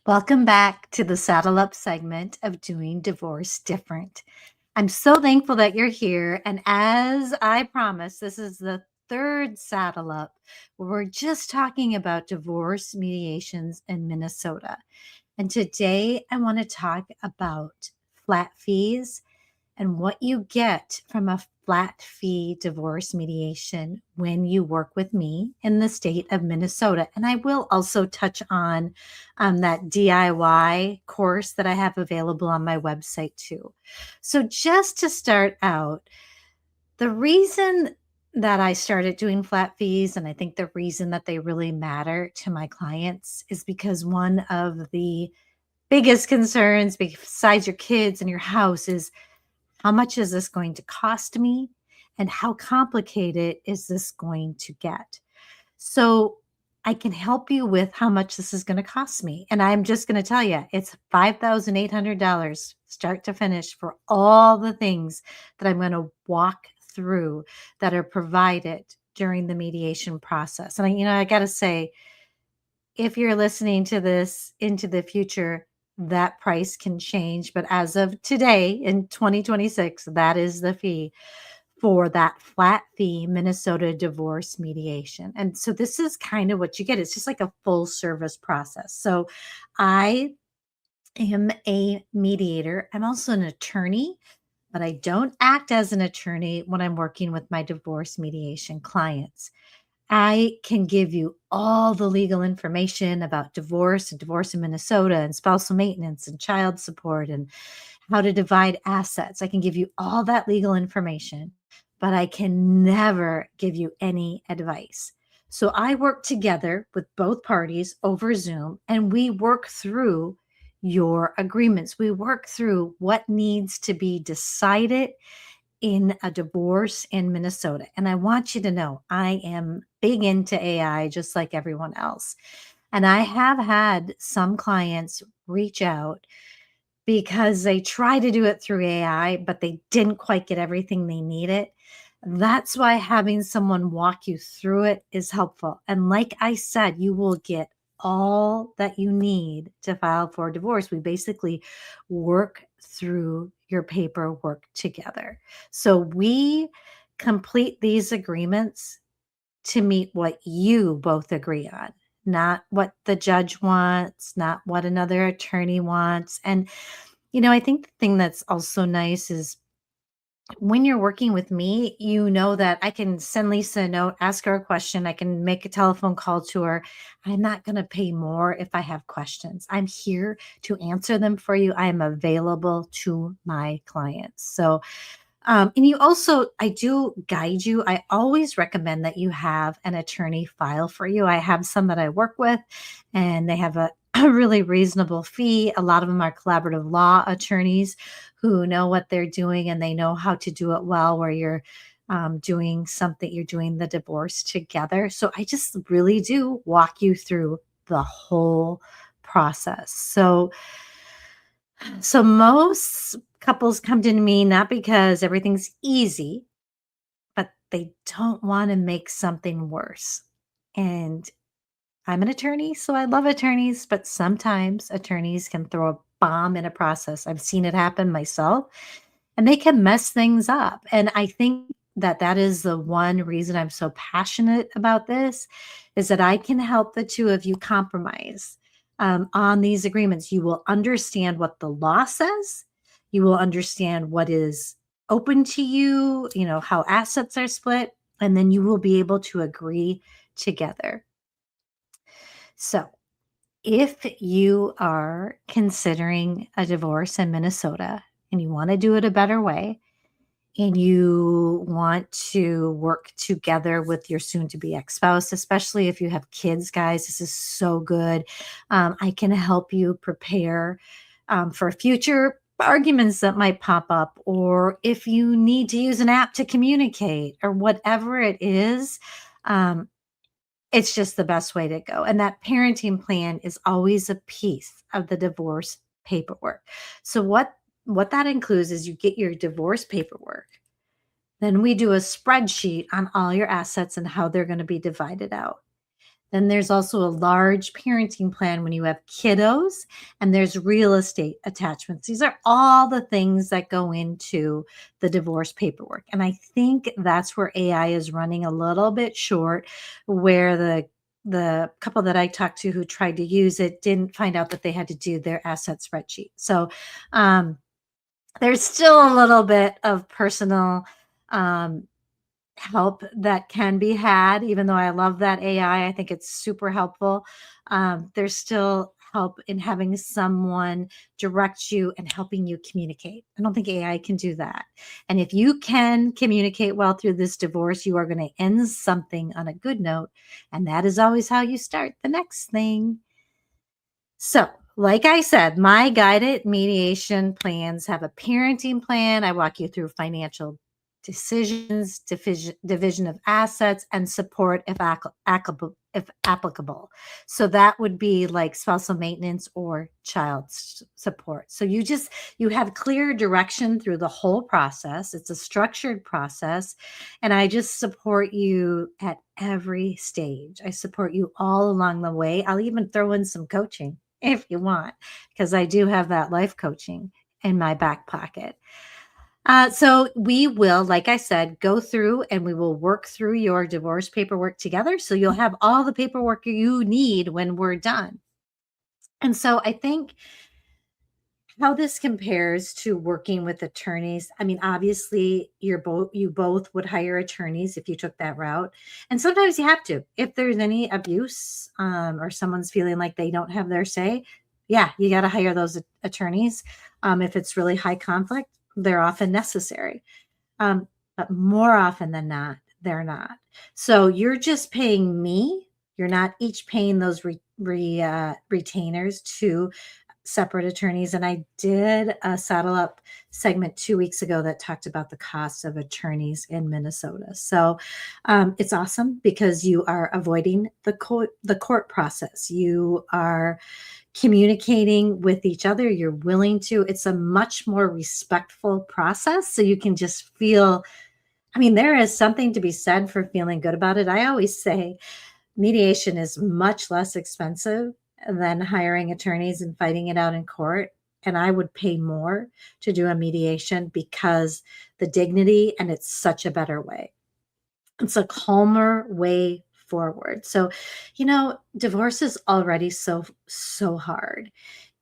Welcome back to the Saddle Up segment of Doing Divorce Different. I'm so thankful that you're here. And as I promised, this is the third Saddle Up where we're just talking about divorce mediations in Minnesota. And today I want to talk about flat fees and what you get from a flat fee divorce mediation when you work with me in the state of Minnesota. And I will also touch on that DIY course that I have available on my website too. So, just to start out, the reason that I started doing flat fees, and I think the reason that they really matter to my clients, is because one of the biggest concerns besides your kids and your house is how much is this going to cost me? And how complicated is this going to get? So I can help you with how much this is going to cost me. And I'm just going to tell you, it's $5,800 start to finish for all the things that I'm going to walk through that are provided during the mediation process. And I got to say, if you're listening to this into the future, that price can change. But as of today in 2026, that is the fee for that flat fee Minnesota divorce mediation. And so this is kind of what you get. It's just like a full service process. So I am a mediator. I'm also an attorney, but I don't act as an attorney when I'm working with my divorce mediation clients. I can give you all the legal information about divorce and divorce in Minnesota and spousal maintenance and child support and how to divide assets. I can give you all that legal information, but I can never give you any advice. So I work together with both parties over Zoom and we work through your agreements. We work through what needs to be decided in a divorce in Minnesota. And I want you to know I am big into AI just like everyone else. And I have had some clients reach out because they try to do it through AI, but they didn't quite get everything they needed. That's why having someone walk you through it is helpful. And like I said, you will get all that you need to file for divorce. We basically work through your paperwork together. So we complete these agreements to meet what you both agree on, not what the judge wants, not what another attorney wants. And, I think the thing that's also nice is when you're working with me, you know that I can send Lisa a note, ask her a question. I can make a telephone call to her. I'm not going to pay more if I have questions. I'm here to answer them for you. I am available to my clients. So, and you also, I do guide you. I always recommend that you have an attorney file for you. I have some that I work with, and they have a really reasonable fee. A lot of them are collaborative law attorneys who know what they're doing and they know how to do it well, where you're doing something, you're doing the divorce together. So I just really do walk you through the whole process. So most couples come to me not because everything's easy, but they don't want to make something worse. And I'm an attorney, so I love attorneys, but sometimes attorneys can throw a bomb in a process. I've seen it happen myself, and they can mess things up. And I think that that is the one reason I'm so passionate about this is that I can help the two of you compromise on these agreements. You will understand what the law says. You will understand what is open to you, how assets are split, and then you will be able to agree together. So, if you are considering a divorce in Minnesota and you want to do it a better way, and you want to work together with your soon to be ex spouse, especially if you have kids, guys, this is so good. I can help you prepare for future arguments that might pop up, or if you need to use an app to communicate, or whatever it is. It's just the best way to go. And that parenting plan is always a piece of the divorce paperwork. So what that includes is you get your divorce paperwork. Then we do a spreadsheet on all your assets and how they're going to be divided out. Then there's also a large parenting plan when you have kiddos, and there's real estate attachments. These are all the things that go into the divorce paperwork. And I think that's where AI is running a little bit short, where the couple that I talked to who tried to use it didn't find out that they had to do their asset spreadsheet. So there's still a little bit of personal um, help that can be had, even though I love that AI. I think it's super helpful. There's still help in having someone direct you and helping you communicate. I don't think AI can do that. And if you can communicate well through this divorce, you are going to end something on a good note. And that is always how you start the next thing. So, like I said, my guided mediation plans have a parenting plan. I walk you through financial decisions, division of assets, and support if applicable. So that would be like spousal maintenance or child support. So you have clear direction through the whole process. It's a structured process, and I just support you at every stage. I support you all along the way. I'll even throw in some coaching if you want, because I do have that life coaching in my back pocket. So we will, like I said, go through and we will work through your divorce paperwork together. So you'll have all the paperwork you need when we're done. And so I think how this compares to working with attorneys. I mean, obviously, you both would hire attorneys if you took that route, and sometimes you have to. If there's any abuse or someone's feeling like they don't have their say, yeah, you got to hire those attorneys. If it's really high conflict, they're often necessary, but more often than not, they're not. So you're just paying me. You're not each paying those retainers to separate attorneys. And I did a Saddle Up segment 2 weeks ago that talked about the cost of attorneys in Minnesota. So it's awesome because you are avoiding the court process. You are communicating with each other. You're willing to. It's a much more respectful process. So you can just feel, I mean, there is something to be said for feeling good about it. I always say mediation is much less expensive than hiring attorneys and fighting it out in court. And I would pay more to do a mediation because the dignity, and it's such a better way. It's a calmer way forward. So, divorce is already so hard.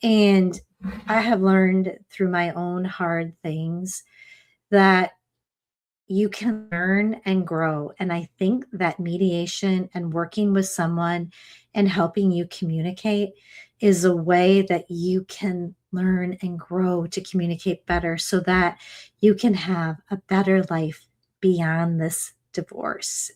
And I have learned through my own hard things that you can learn and grow. And I think that mediation and working with someone and helping you communicate is a way that you can learn and grow to communicate better so that you can have a better life beyond this divorce.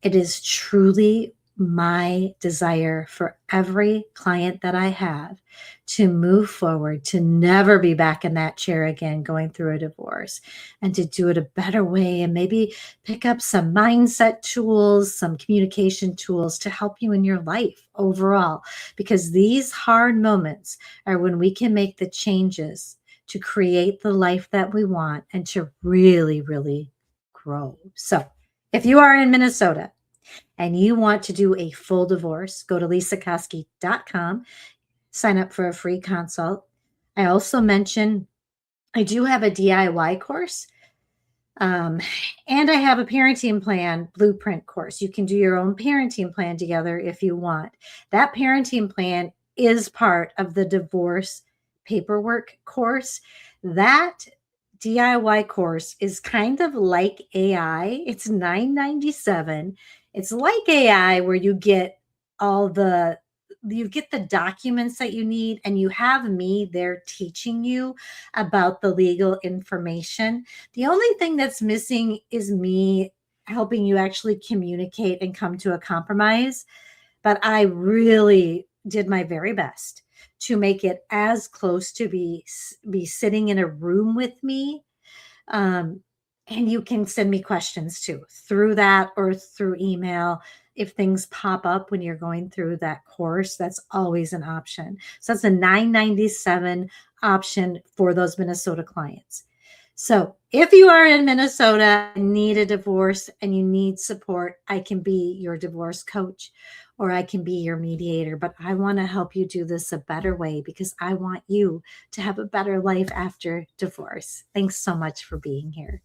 It is truly my desire for every client that I have to move forward, to never be back in that chair again going through a divorce, and to do it a better way, and maybe pick up some mindset tools, some communication tools to help you in your life overall. Because these hard moments are when we can make the changes to create the life that we want and to really, really grow. So if you are in Minnesota and you want to do a full divorce, go to lesakoski.com, sign up for a free consult. I also mentioned I do have a DIY course, and I have a parenting plan blueprint course. You can do your own parenting plan together if you want. That parenting plan is part of the divorce paperwork course. That DIY course is kind of like AI. It's $9.97. It's like AI where you get the documents that you need, and you have me there teaching you about the legal information. The only thing that's missing is me helping you actually communicate and come to a compromise. But I really did my very best to make it as close to be sitting in a room with me. And you can send me questions too through that or through email. If things pop up when you're going through that course, that's always an option. So that's a $9.97 option for those Minnesota clients. So if you are in Minnesota and need a divorce and you need support, I can be your divorce coach or I can be your mediator. But I want to help you do this a better way because I want you to have a better life after divorce. Thanks so much for being here.